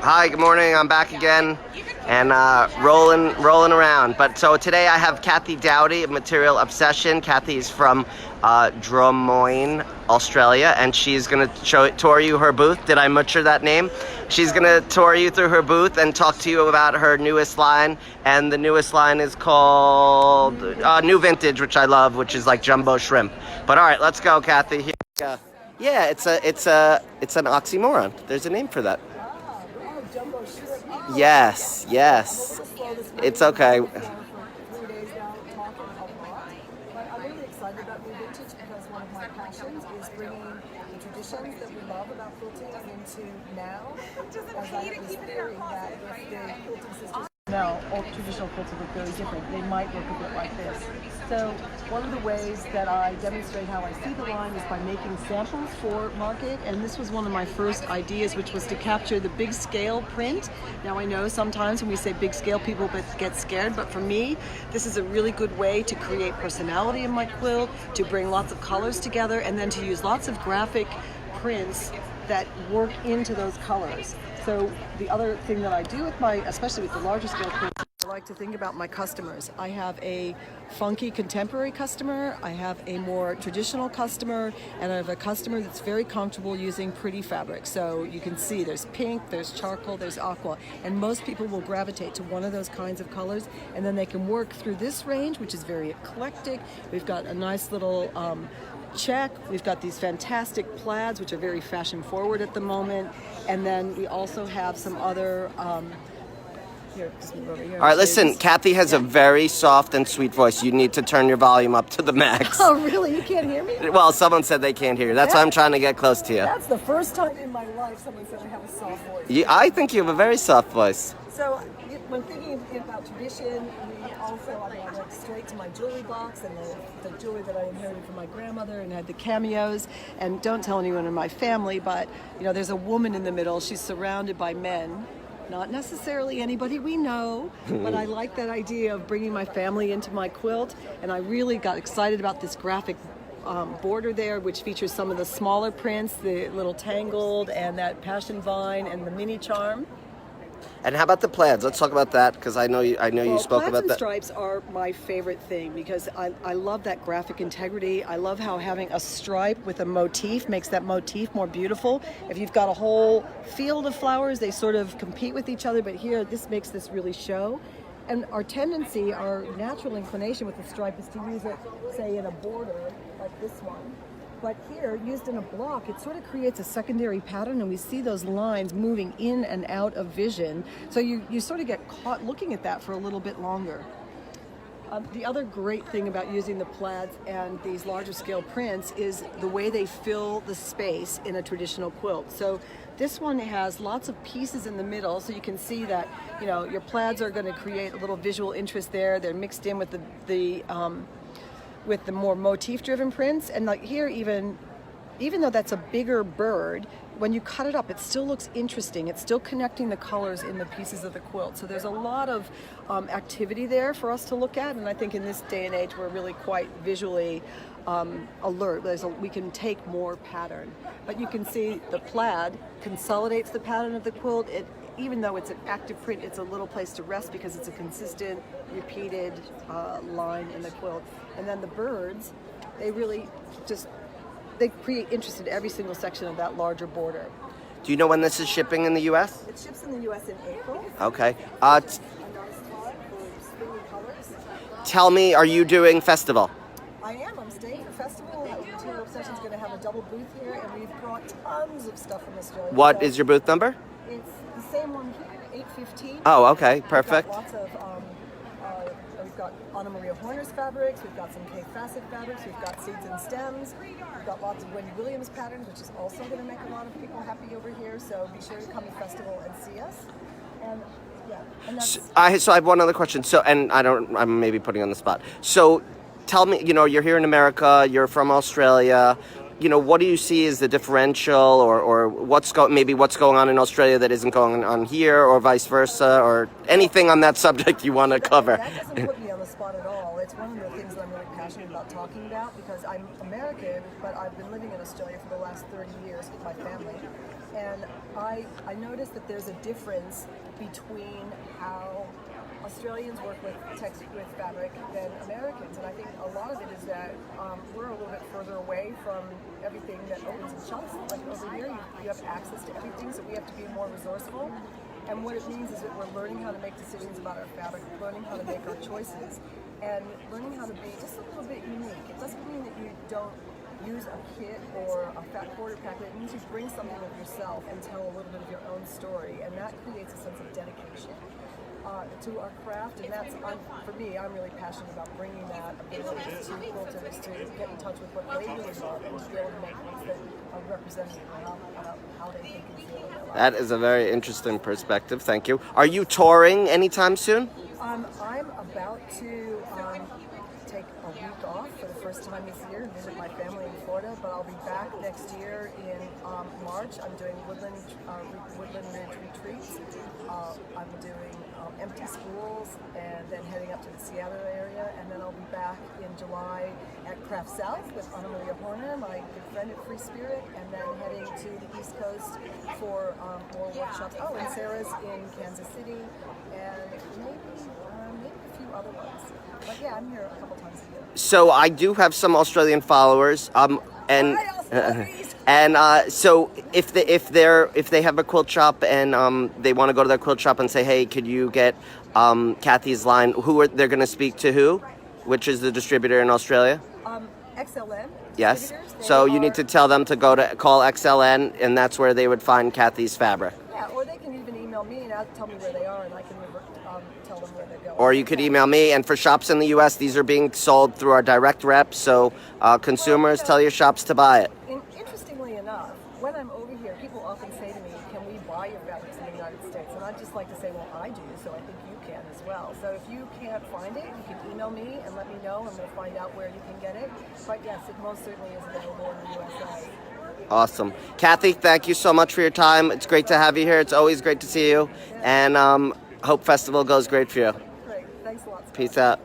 Hi, good morning. I'm back again and rolling around. But so today I have Kathy Doughty of Material Obsession. Kathy's from Drummoyne, Australia, and she's going to tour you her booth. Did I butcher that name? She's going to tour you through her booth and talk to you about her newest line. And the newest line is called New Vintage, which I love, which is like jumbo shrimp. But all right, let's go, Kathy. Here we go. Yeah, it's an oxymoron. There's a name for that. Jumbo shrimp. Yes, yes. It's okay. For 3 days now, talking a lot. But I'm really excited about New Vintage because one of my passions is bringing the traditions that we love about quilting into now. As I have this theory that if the quilting systems now, old traditional quilting look very different. They might look a bit like this. So one of the ways that I demonstrate how I see the line is by making samples for market, and this was one of my first ideas, which was to capture the big scale print. Now I know sometimes when we say big scale people get scared, but for me this is a really good way to create personality in my quilt, to bring lots of colors together, and then to use lots of graphic prints that work into those colors. So the other thing that I do with especially with the larger scale prints, I like to think about my customers. I have a funky contemporary customer, I have a more traditional customer, and I have a customer that's very comfortable using pretty fabrics. So you can see there's pink, there's charcoal, there's aqua, and most people will gravitate to one of those kinds of colors, and then they can work through this range, which is very eclectic. We've got a nice little check. We've got these fantastic plaids, which are very fashion forward at the moment, and then we also have some other here, just move over here. All right, listen, Kathy has a very soft and sweet voice. You need to turn your volume up to the max. Oh, really? You can't hear me? Well, someone said they can't hear you. That's why I'm trying to get close to you. That's the first time in my life someone said I have a soft voice. I think you have a very soft voice. So when thinking about tradition, I went straight to my jewelry box and the jewelry that I inherited from my grandmother, and had the cameos. And don't tell anyone in my family, but there's a woman in the middle. She's surrounded by men. Not necessarily anybody we know, but I like that idea of bringing my family into my quilt, and I really got excited about this graphic border there, which features some of the smaller prints, the little tangled and that passion vine and the mini charm. And how about the plaids? Let's talk about that, because I know you spoke about that. Plaids and stripes are my favorite thing because I love that graphic integrity. I love how having a stripe with a motif makes that motif more beautiful. If you've got a whole field of flowers, they sort of compete with each other, but here this makes this really show. And our tendency, our natural inclination with the stripe is to use it, say, in a border like this one. But here, used in a block, it sort of creates a secondary pattern, and we see those lines moving in and out of vision. So you sort of get caught looking at that for a little bit longer. The other great thing about using the plaids and these larger scale prints is the way they fill the space in a traditional quilt. So this one has lots of pieces in the middle, so you can see that your plaids are going to create a little visual interest there. They're mixed in with the more motif-driven prints, and like here, even though that's a bigger bird, when you cut it up, it still looks interesting. It's still connecting the colors in the pieces of the quilt. So there's a lot of activity there for us to look at, and I think in this day and age, we're really quite visually alert. We can take more pattern, but you can see the plaid consolidates the pattern of the quilt. Even though it's an active print, it's a little place to rest because it's a consistent, repeated line in the quilt. And then the birds, they create interest in every single section of that larger border. Do you know when this is shipping in the U.S.? It ships in the U.S. in April. Okay. For spring colors. Tell me, are you doing festival? I am. I'm staying at the festival. Material Obsession is going to have a double booth here, and we've brought tons of stuff from Australia. What is your booth number? It's the same one here, 815. Oh, okay, perfect. We've got lots of, we've got Anna Maria Horner's fabrics, we've got some Kate Fassett fabrics, we've got seeds and stems, we've got lots of Wendy Williams patterns, which is also going to make a lot of people happy over here. So be sure to come to the festival and see us. And yeah, and that's. So I have one other question. So, and I'm maybe putting you on the spot. So, tell me, you're here in America, you're from Australia. What do you see as the differential, or what's going on in Australia that isn't going on here, or vice versa, or anything on that subject you want to cover? That doesn't put me on the spot at all. It's one of the things that I'm really passionate about talking about because I'm American, but I've been living in Australia for the last 30 years with my family. And I noticed that there's a difference between how Australians work with fabric than Americans, and I think a lot of it is that we're a little bit further away from everything that opens in shops. Like over here, you have access to everything, so we have to be more resourceful. And what it means is that we're learning how to make decisions about our fabric, learning how to make our choices, and learning how to be just a little bit unique. It doesn't mean that you don't use a kit or a fat quarter pack. It means you bring something of yourself and tell a little bit of your own story, and that creates a sense of dedication to our craft. And that's, for me, I'm really passionate about bringing that ability to quilters to get in touch with what they really love and to be able to make things that are representative of how they think and feel in their life. That is a very interesting perspective. Thank you. Are you touring anytime soon? I'm about to take a week off for the first time this year and visit my family in Florida, but I'll be back next year in March. I'm doing Woodland Ridge retreats. I'm doing empty schools and then heading up to the Seattle area, and then I'll be back in July at Craft South with Anna Maria Horner, my good friend at Free Spirit, and then heading to the East Coast for more workshops. Oh, and Sarah's in Kansas City, and maybe a few other ones. But yeah, I'm here a couple times a year. So I do have some Australian followers, and so if they have a quilt shop and they want to go to their quilt shop and say, hey, could you get Kathy's line? They're going to speak to who? Which is the distributor in Australia? XLN. Yes. So you need to tell them to call XLN, and that's where they would find Kathy's fabric. Yeah, or they can even email me and tell me where they are, and I can tell them where they're going. Or you could email me. And for shops in the U.S., these are being sold through our direct rep. So consumers, tell your shops to buy it. Interestingly enough, when I'm over here, people often say to me, can we buy your fabrics in the United States? And I just like to say, well, I do, so I think you can as well. So if you can't find it, you can email me and let me know, and we'll find out where you can get it. But yes, it most certainly is available in the USA. Awesome. Kathy, thank you so much for your time. It's great to have you here. It's always great to see you. And hope festival goes great for you. Great. Thanks a lot. Peace out.